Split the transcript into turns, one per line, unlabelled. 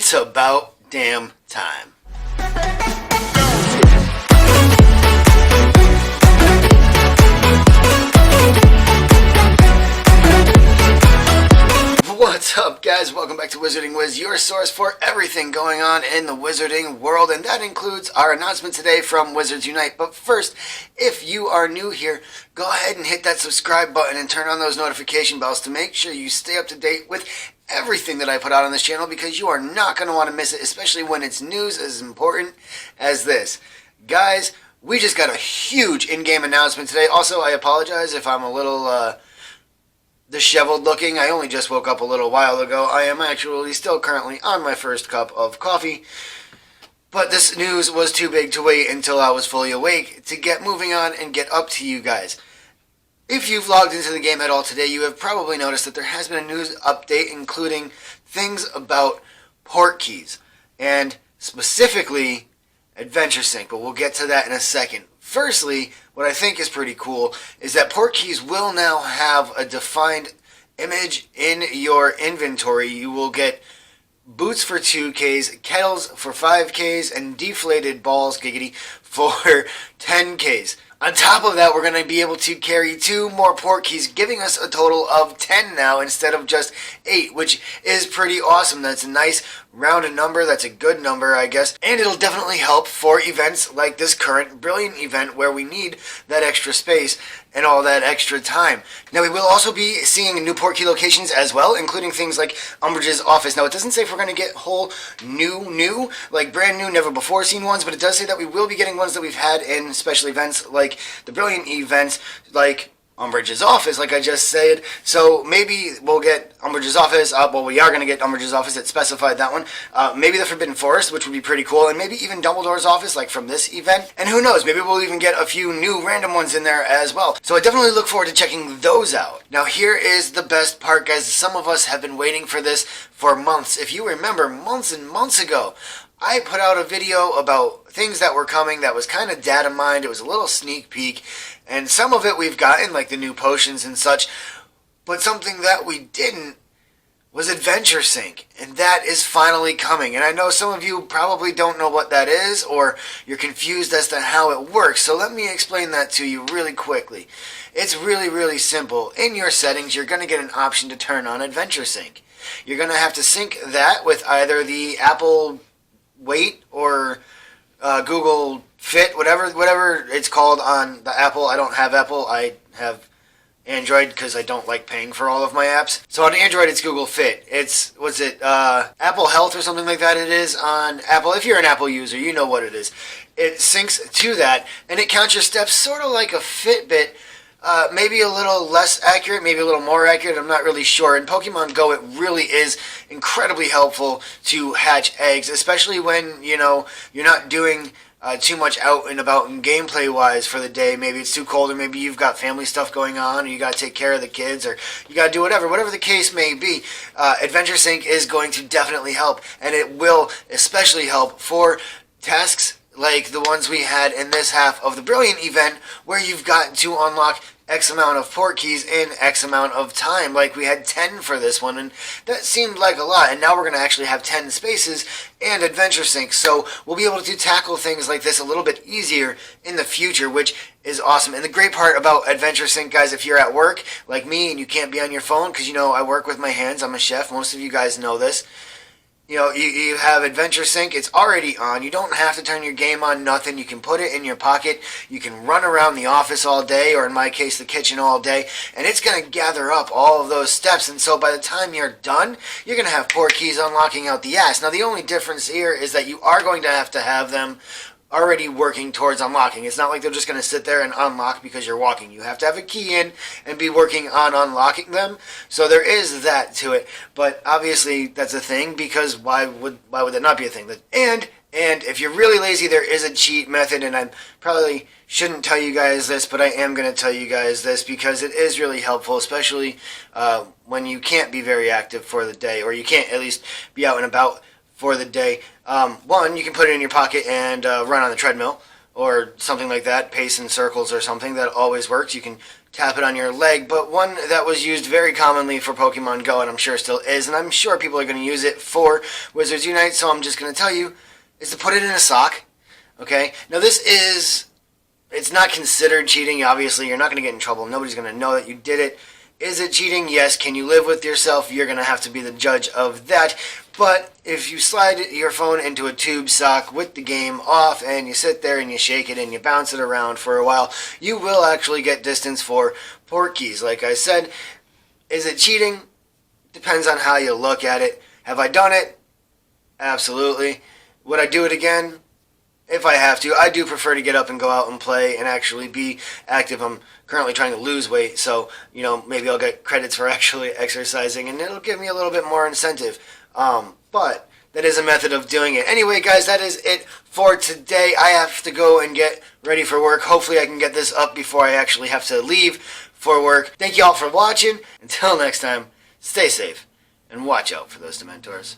It's about damn time. What's up, guys? Welcome back to Wizarding Wiz, your source for everything going on in the wizarding world, and that includes our announcement today from Wizards Unite. But first, if you are new here, go ahead and hit that subscribe button and turn on those notification bells to make sure you stay up to date with everything that I put out on this channel, because you are not going to want to miss it, especially when it's news as important as this. Guys, we just got a huge in-game announcement today. Also, I apologize if I'm a little disheveled looking. I only just woke up a little while ago. I am actually still currently on my first cup of coffee, but this news was too big to wait until I was fully awake to get moving on and get up to you guys. If you've logged into the game at all today, you have probably noticed that there has been a news update including things about portkeys and specifically Adventure Sync, but we'll get to that in a second. Firstly, what I think is pretty cool is that portkeys will now have a defined image in your inventory. You will get boots for 2Ks, kettles for 5Ks, and deflated balls, giggity, for 10Ks. On top of that, we're going to be able to carry 2 more portkeys, giving us a total of 10 now instead of just 8, which is pretty awesome. That's a nice rounded number. That's a good number, I guess. And it'll definitely help for events like this current Brilliant event where we need that extra space and all that extra time. Now, we will also be seeing new portkey locations as well, including things like Umbridge's office. Now, it doesn't say if we're going to get whole new, like brand new, never before seen ones, but it does say that we will be getting ones that we've had in special events like the Brilliant events, like Umbridge's office, like I just said. So maybe we'll get Umbridge's office. Well, we are going to get Umbridge's office. It specified that one. Maybe the Forbidden Forest, which would be pretty cool, and maybe even Dumbledore's office, like from this event. And who knows? Maybe we'll even get a few new random ones in there as well. So I definitely look forward to checking those out. Now, here is the best part, guys. Some of us have been waiting for this for months. If you remember, months and months ago, I put out a video about things that were coming that was kind of data mined. It was a little sneak peek, and some of it we've gotten, like the new potions and such, but something that we didn't was Adventure Sync, and that is finally coming. And I know some of you probably don't know what that is, or you're confused as to how it works, so let me explain that to you really quickly. It's really simple. In your settings, you're going to get an option to turn on Adventure Sync. You're going to have to sync that with either the Apple Wait or Google Fit, whatever it's called on the Apple. I don't have Apple. I have Android because I don't like paying for all of my apps. So on Android, it's Google Fit. It's, Apple Health or something like that it is on Apple. If you're an Apple user, you know what it is. It syncs to that, and it counts your steps sort of like a Fitbit. Maybe a little less accurate, maybe a little more accurate, I'm not really sure. In Pokemon Go, it really is incredibly helpful to hatch eggs, especially when, you're not doing too much out and about and gameplay-wise for the day. Maybe it's too cold, or maybe you've got family stuff going on, or you got to take care of the kids, or you got to do whatever the case may be. Adventure Sync is going to definitely help, and it will especially help for tasks like the ones we had in this half of the Brilliant event, where you've got to unlock X amount of portkeys in X amount of time. Like we had 10 for this one, and that seemed like a lot, and now we're going to actually have 10 spaces and Adventure Sync, so we'll be able to tackle things like this a little bit easier in the future, which is awesome. And the great part about Adventure Sync, guys, if you're at work like me and you can't be on your phone, because I work with my hands, I'm a chef, most of you guys know this. You have Adventure Sync, it's already on. You don't have to turn your game on, nothing. You can put it in your pocket. You can run around the office all day, or in my case, the kitchen all day, and it's going to gather up all of those steps. And so by the time you're done, you're going to have portkeys unlocking out the ass. Now, the only difference here is that you are going to have them already working towards unlocking. It's not like they're just going to sit there and unlock because you're walking. You have to have a key in and be working on unlocking them. So there is that to it. But obviously that's a thing, because why would that not be a thing? And if you're really lazy, there is a cheat method, and I probably shouldn't tell you guys this, but I am going to tell you guys this because it is really helpful, especially when you can't be very active for the day, or you can't at least be out and about for the day. One, you can put it in your pocket and run on the treadmill, or something like that, pace in circles or something. That always works. You can tap it on your leg, but one that was used very commonly for Pokemon Go, and I'm sure still is, and I'm sure people are going to use it for Wizards Unite, so I'm just going to tell you, is to put it in a sock. Okay? Now it's not considered cheating. Obviously, you're not going to get in trouble. Nobody's going to know that you did it. Is it cheating? Yes. Can you live with yourself? You're going to have to be the judge of that. But if you slide your phone into a tube sock with the game off and you sit there and you shake it and you bounce it around for a while, you will actually get distance for portkeys. Like I said, is it cheating? Depends on how you look at it. Have I done it? Absolutely. Would I do it again? If I have to. I do prefer to get up and go out and play and actually be active. I'm currently trying to lose weight, so, maybe I'll get credits for actually exercising, and it'll give me a little bit more incentive. But that is a method of doing it. Anyway, guys, that is it for today. I have to go and get ready for work. Hopefully I can get this up before I actually have to leave for work. Thank you all for watching. Until next time, stay safe, and watch out for those Dementors.